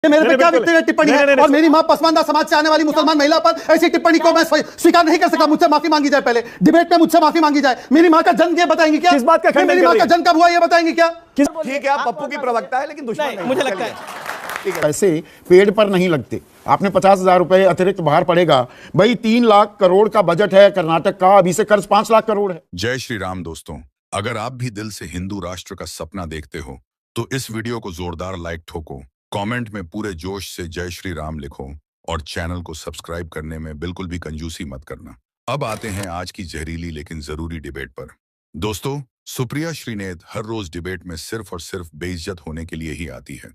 मेरे पे क्या व्यक्तिगत टिप्पणी है और मेरी मां पसमानदा समाज से आने वाली मुसलमान महिला पर ऐसी टिप्पणी को मैं स्वीकार नहीं कर सकता। मुझसे माफी मांगी जाए, पहले डिबेट में मुझसे माफी मांगी जाए। मेरी मां का जन्म ये बताएंगे क्या? किस बात का खंडन मेरी मां का जन्म कब हुआ ये बताएंगे क्या? ठीक है, आप पप्पू की प्रवक्ता है, लेकिन दुश्मन नहीं, मुझे लगता है पैसे पेड़ पर नहीं लगते। आपने 50,000 रुपए अतिरिक्त बाहर पड़ेगा। भाई 3 लाख करोड़ का बजट है कर्नाटक का, अभी से कर्ज 5 लाख करोड़ है। जय श्री राम दोस्तों, अगर आप भी दिल से हिंदू राष्ट्र का सपना देखते हो तो इस वीडियो को जोरदार लाइक ठोको, कमेंट में पूरे जोश से जय श्री राम लिखो और चैनल को सब्सक्राइब करने में बिल्कुल भी कंजूसी मत करना। अब आते हैं आज की जहरीली लेकिन जरूरी डिबेट पर। दोस्तों, सुप्रिया श्रीनेत हर रोज डिबेट में सिर्फ और सिर्फ बेइज्जत होने के लिए ही आती है।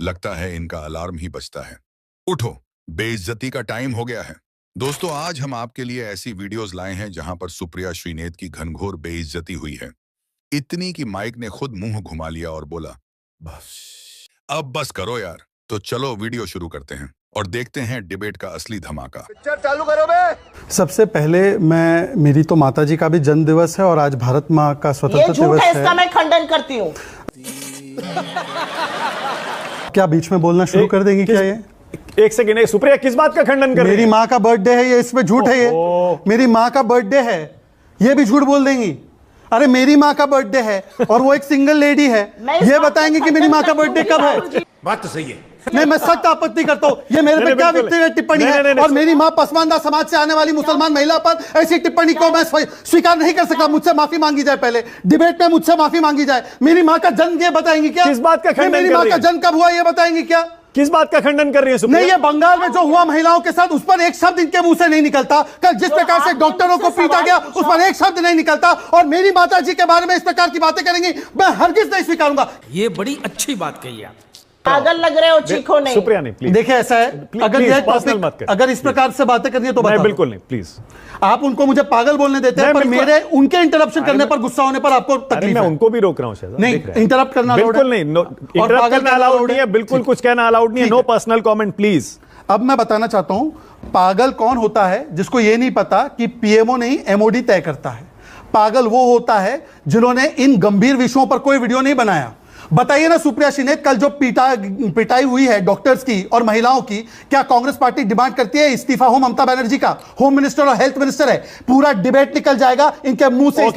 लगता है इनका अलार्म ही बजता है, उठो बेइज्जती का टाइम हो गया है। दोस्तों, आज हम आपके लिए ऐसी वीडियोस लाए हैं जहां पर सुप्रिया श्रीनेत की घनघोर बेइज्जती हुई है, इतनी कि माइक ने खुद मुंह घुमा लिया और बोला बस अब बस करो यार। तो चलो वीडियो शुरू करते हैं और देखते हैं डिबेट का असली धमाका। पिक्चर चालू करो बे। सबसे पहले मेरी तो माताजी का भी जन्म दिवस है और आज भारत माँ का स्वतंत्रता दिवस है। इसका मैं खंडन करती हूँ। क्या बीच में बोलना शुरू कर देंगी क्या? ये एक सेकेंड, सुप्रिया किस बात का खंडन कर रही है? मेरी माँ का बर्थडे है, ये इसमें झूठ है। ये मेरी माँ का बर्थडे है, ये भी झूठ बोल देंगी। अरे मेरी माँ का बर्थडे है और वो एक सिंगल लेडी है, ये बताएंगे कि मेरी माँ का बर्थडे कब है? बात तो सही है। नहीं, मैं सख्त आपत्ति करता हूँ। ये मेरे पे क्या व्यक्तिगत टिप्पणी है और मेरी माँ पसमानदा समाज से आने वाली मुसलमान महिला पर ऐसी टिप्पणी को मैं स्वीकार नहीं कर सकता। मुझसे माफी मांगी जाए, पहले डिबेट में मुझसे माफी मांगी जाए। मेरी माँ का जन्म ये बताएंगे क्या? किस बात का खंडन? मेरी माँ का जन्म कब हुआ ये बताएंगे क्या? किस बात का खंडन कर रही है सुप्रिया? नहीं, ये बंगाल में जो हुआ महिलाओं के साथ, उस पर एक शब्द इनके मुंह से नहीं निकलता। कल जिस प्रकार से डॉक्टरों को पीटा गया, उस पर एक शब्द नहीं निकलता। और मेरी माताजी के बारे में इस प्रकार की बातें करेंगी, मैं हरगिज नहीं स्वीकारूंगा। ये बड़ी अच्छी बात कही आप। पागल लग रहे हो, चीखो नहीं। सुप्रिया नहीं, प्लीज। देखिए ऐसा है, अगर ये टॉपिक, अगर इस प्रकार से बातें करनी है तो नहीं, बिल्कुल नहीं, प्लीज। आप उनको मुझे पागल बोलने देते हैं, पर मेरे उनके इंटरप्शन करने पर, गुस्सा होने पर आपको तकलीफ मैं है। उनको भी रोक रहा हूं। नहीं, इंटरप्ट करना बिल्कुल नहीं, इंटरप्ट करना अलाउड नहीं है, बिल्कुल कुछ कहना अलाउड नहीं है। No personal comment please. अब मैं बताना चाहता हूं, पागल कौन होता है जिसको यह नहीं पता कि पीएमओ नहीं एमओडी तय करता है। पागल वो होता है जिन्होंने इन गंभीर विषयों पर कोई वीडियो नहीं बनाया। बताइए ना सुप्रिया श्रीनेत, कल जो पिटाई हुई है डॉक्टर्स की और महिलाओं की, क्या कांग्रेस पार्टी डिमांड करती है इस्तीफा हो ममता बनर्जी का? होम मिनिस्टर और हेल्थ मिनिस्टर है, पूरा डिबेट निकल जाएगा इनके मुंह से।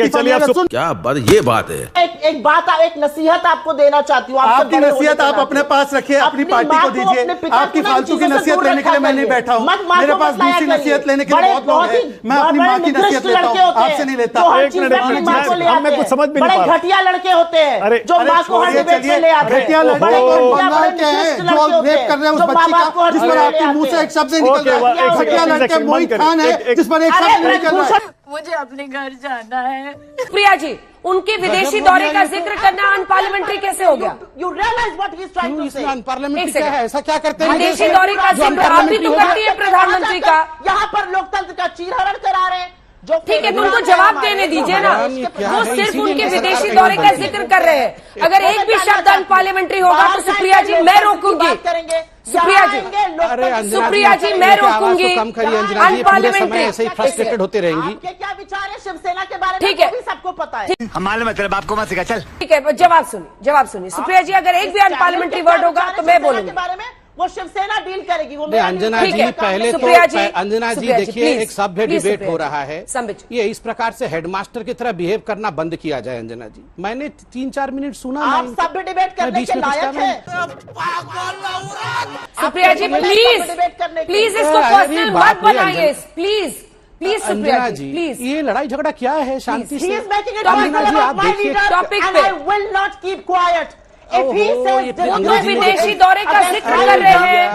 क्या बात, ये बात है। एक बात, एक नसीहत आपको देना चाहती हूँ। आपकी नसीहत आप अपने पास रखिए, अपनी पार्टी को दीजिए। आपकी फालतू की नसीहत लेने के लिए मैं नहीं बैठा हूँ। मेरे पास दूसरी नसीहत लेने के लिए बहुत लोग हैं। मैं अपनी माँ की नसीहत लेता हूँ, आपसे नहीं लेता। मैं कुछ समझ भी नहीं पा रहा। घटिया लड़के होते हैं जो माँ को हर डिबेट में ले आते हैं। घटिया लड़के बंगाल के हैं जो रेप कर रहे हैं उस बच्ची का, जिस पर आपके मुंह से एक शब्द नहीं निकल रहा है। घटिया लड़के मोहित खान है जिस पर एक शब्द नहीं निकल रहा है। मुझे अपने घर जाना है। प्रिया जी, उनके विदेशी दौरे का जिक्र करना अनपार्लियामेंट्री कैसे हो गया? You realize what he's trying to say? Unparliamentary क्या है? ऐसा क्या करते हैं? विदेशी दौरे का जिक्र आप भी तो करती है प्रधानमंत्री का। यहाँ पर लोकतंत्र का चीरहरण करा रहे हैं। ठीक है, तो उनको जवाब देने दीजिए ना। वो सिर्फ उनके विदेशी दौरे का जिक्र कर रहे हैं। अगर एक भी शब्द अनपार्लियामेंट्री होगा तो सुप्रिया जी मैं रोकूंगी। सुप्रिया जी, सुप्रिया जी मैं रोकूंगी। अनपार्लियामेंट्री ऐसे ही फ्रस्ट्रेटेड होते रहेंगी। क्या विचार है शिवसेना के बारे में? ठीक है, सबको पता है। हम मालूम है तेरे बाप को मत सिखा, चल। ठीक है, जवाब सुनिए। सुप्रिया जी, अगर एक भी अनपार्लियामेंट्री वर्ड होगा तो मैं बोलूंगी। बारे में वो शिवसेना डील करेगी। वो अंजना जी, पहले तो अंजना जी देखिए, एक सभ्य डिबेट हो रहा है, ये इस प्रकार से हेडमास्टर की तरह बिहेव करना बंद किया जाए। अंजना जी, मैंने 3-4 मिनट सुना। आप सभ्य डिबेट करने के लायक हैं। सुप्रिया जी प्लीज इसको पर्सनल मत बनाइए, प्लीज सुप्रिया जी प्लीज। ये लड़ाई झगड़ा क्या है? शांति से टॉपिक पे। I will not keep quiet. If he says वो तो विदेशी दौरे का जिक्र कर रहे हैं।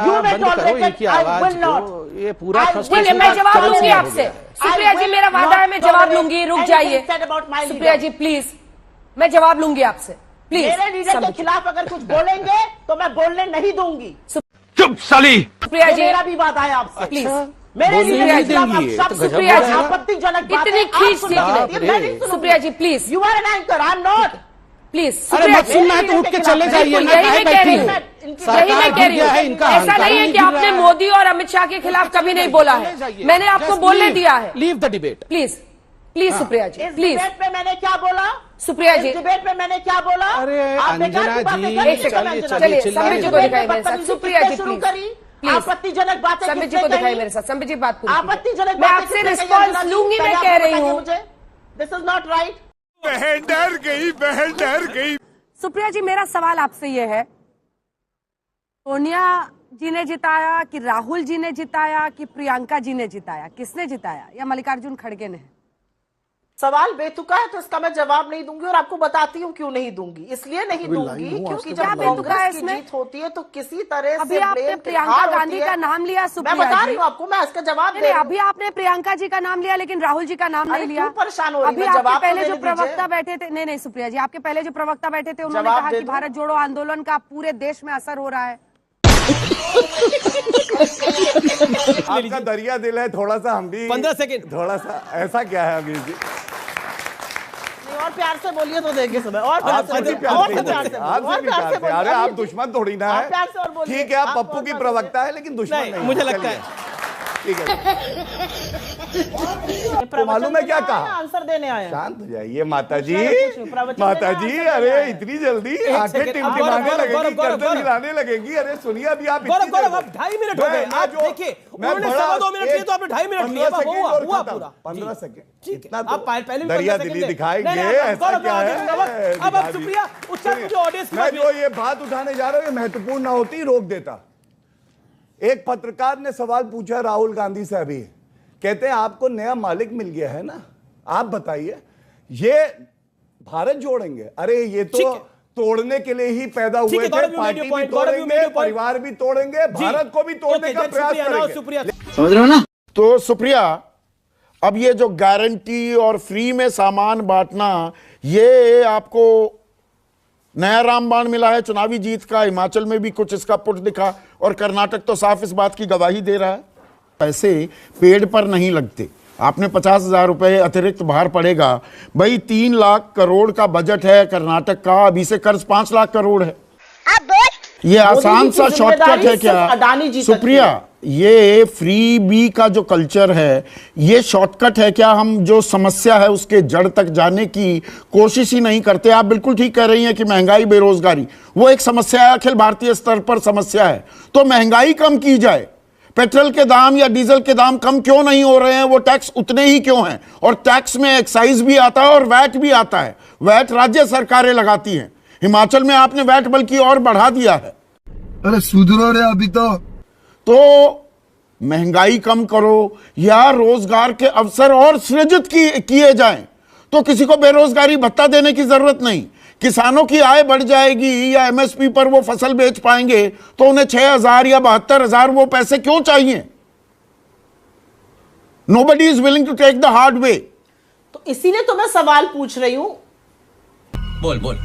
ये पूरा मैं जवाब लूंगी आपसे। सुप्रिया जी, मेरा वादा है, मैं जवाब लूंगी। रुक जाइए सुप्रिया जी प्लीज, मैं जवाब लूंगी आपसे प्लीज। मेरे लीडर के खिलाफ अगर कुछ बोलेंगे तो मैं बोलने नहीं दूंगी। चुप साली। सुप्रिया जी, मेरा भी वादा है आपसे प्लीज। सुप्रिया जी, आपत्तिजनक इतनी खींच। Supriya ji please. You are an anchor, I am not. Please अरे मत सुनना है तो उठ के चले जाइए। यही मैं कह रही हूँ। ऐसा नहीं है कि आपने मोदी और अमित शाह के खिलाफ कभी नहीं बोला है। मैंने आपको बोलने दिया है। Leave the debate please. Supriya ji please. मैंने क्या बोला? सुप्रिया जी डिबेट में मैंने क्या बोला? अरे आप बेकार अंजना की बातें जी, कर रही चलिए, हैं। चलिए, संबित जी को दिखाई मेरे साथ। सुप्रिया जी शुरू प्लीज करी आपत्तिजनक बातें संबित जी किसने को दिखाई कही? मेरे साथ। संबित जी बात पूरी कीजिए। आपत्तिजनक मैं बातें आपसे किसने कही? रिस्पॉन्स अंजना जी, लूंगी, मैं पहले कह आप रही बताइए हूँ। मुझे, दिस इज नॉट राइट। बहन डर गई। सुप्रिया जी मेरा सवाल आपसे ये है, सोनिया जी ने जिताया कि राहुल जी ने जिताया कि प्रियंका जी ने जिताया, किसने जिताया, या मल्लिकार्जुन खड़गे ने? सवाल बेतुका है तो इसका मैं जवाब नहीं दूंगी और आपको बताती हूँ क्यों नहीं दूंगी। इसलिए नहीं दूंगी क्योंकि जब कांग्रेस की जीत होती है तो किसी तरह अभी से आपने प्रियंका गांधी का नाम लिया। मैं बता रही हूँ आपको, मैं इसका जवाब नहीं, अभी आपने प्रियंका जी का नाम लिया लेकिन राहुल जी का नाम नहीं लिया। परेशान हो रही अभी है, आपके जवाब पहले जो प्रवक्ता बैठे थे, नहीं सुप्रिया जी, आपके पहले जो प्रवक्ता बैठे थे उन्होंने कहा कि भारत जोड़ो आंदोलन का पूरे देश में असर हो रहा है। आपका दरिया दिल है, थोड़ा सा हम भी 15 सेकंड थोड़ा सा ऐसा क्या है अमीर जी? और प्यार से बोलिए तो देंगे समय और आपसे भी प्यार से अरे आप दुश्मन थोड़ी ना है। प्यार से और बोलिए। ठीक है, आप पप्पू की प्रवक्ता है लेकिन दुश्मन नहीं। मुझे लगता है ठीक है। मालूम है क्या कहा? आंसर देने आए। शांत हो जाइए माता जी। माता जी, अरे इतनी जल्दी आंखें टिमटिमाने लगेगी, गर्दन हिलाने लगेगी। अरे सुनिए, अभी आप गौरव अब 2.5 मिनट हो गए। आप देखिए उन्होंने 2.25 मिनट लिए तो आपने 2.5 मिनट लिए। हुआ पूरा 15 सेकंड। इतना आप पहले दरिया दिली दिखाएंगे, ऐसा क्या है? अब सुप्रिया उसका मुझे ऑडियंस मैं जो ये बात उठाने जा रहा हूँ ये महत्वपूर्ण ना होती, रोक देता। एक पत्रकार ने सवाल पूछा राहुल गांधी से अभी, कहते हैं आपको नया मालिक मिल गया है ना, आप बताइए ये भारत जोड़ेंगे। अरे ये तो तोड़ने के लिए ही पैदा हुए थे, पार्टी भी तोड़ेंगे, परिवार भी तोड़ेंगे, भारत को भी तोड़ने का प्रयास करेंगे। समझ रहे हो ना? तो सुप्रिया, अब ये जो गारंटी और फ्री में सामान बांटना, ये आपको नया रामबाण मिला है चुनावी जीत का। हिमाचल में भी कुछ इसका पुट दिखा और कर्नाटक तो साफ इस बात की गवाही दे रहा है। पैसे पेड़ पर नहीं लगते। आपने 50,000 रुपए अतिरिक्त बाहर पड़ेगा। भाई 3 लाख करोड़ का बजट है कर्नाटक का, अभी से कर्ज 5 लाख करोड़ है। ये आसान सा शॉर्टकट है क्या सुप्रिया? ये फ्री बी का जो कल्चर है, ये शॉर्टकट है क्या? हम जो समस्या है उसके जड़ तक जाने की कोशिश ही नहीं करते। आप बिल्कुल ठीक कह रही हैं कि महंगाई, बेरोजगारी वो एक समस्या है, अखिल भारतीय स्तर पर समस्या है। तो महंगाई कम की जाए, पेट्रोल के दाम या डीजल के दाम कम क्यों नहीं हो रहे हैं? वो टैक्स उतने ही क्यों हैं? और टैक्स में एक्साइज भी आता है और वैट भी आता है। वैट राज्य सरकारें लगाती हैं। हिमाचल में आपने वैट बल्कि और बढ़ा दिया है। अरे सुधरो रे अभी तो महंगाई कम करो या रोजगार के अवसर और सृजित किए जाएं, तो किसी को बेरोजगारी भत्ता देने की जरूरत नहीं। किसानों की आय बढ़ जाएगी या एमएसपी पर वो फसल बेच पाएंगे तो उन्हें 6,000 या 72,000 वो पैसे क्यों चाहिए? Nobody is willing to take the hard way. तो इसीलिए तो मैं सवाल पूछ रही हूं। बोल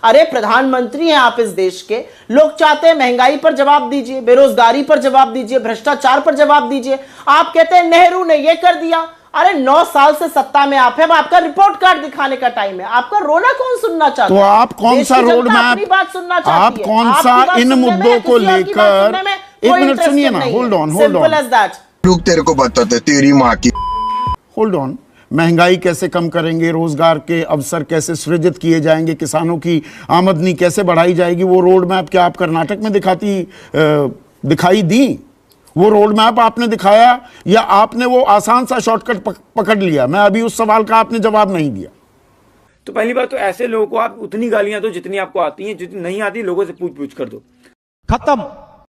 अरे प्रधानमंत्री हैं आप इस देश के, लोग चाहते हैं महंगाई पर जवाब दीजिए, बेरोजगारी पर जवाब दीजिए, भ्रष्टाचार पर जवाब दीजिए। आप कहते हैं नेहरू ने ये कर दिया। अरे 9 साल से सत्ता में आप हैं, अब आपका रिपोर्ट कार्ड दिखाने का टाइम है। आपका रोना कौन सुनना चाहता तो है? आप कौन सा रोड मैप, आप कौन सा इन मुद्दों को लेकर, एक मिनट सुनिए ना, होल्ड ऑन रुक, तेरे को बताते तेरी माँ की। Hold on. महंगाई कैसे कम करेंगे, रोजगार के अवसर कैसे सृजित किए जाएंगे, किसानों की आमदनी कैसे बढ़ाई जाएगी, वो रोड मैप क्या आप कर्नाटक में दिखाई दी? वो रोड मैप आपने दिखाया या आपने वो आसान सा शॉर्टकट पकड़ लिया? मैं अभी उस सवाल का आपने जवाब नहीं दिया। तो पहली बात तो ऐसे लोगों को आप उतनी गालियां दो जितनी आपको आती हैं, जितनी नहीं आती लोगों से पूछ कर दो। खत्म।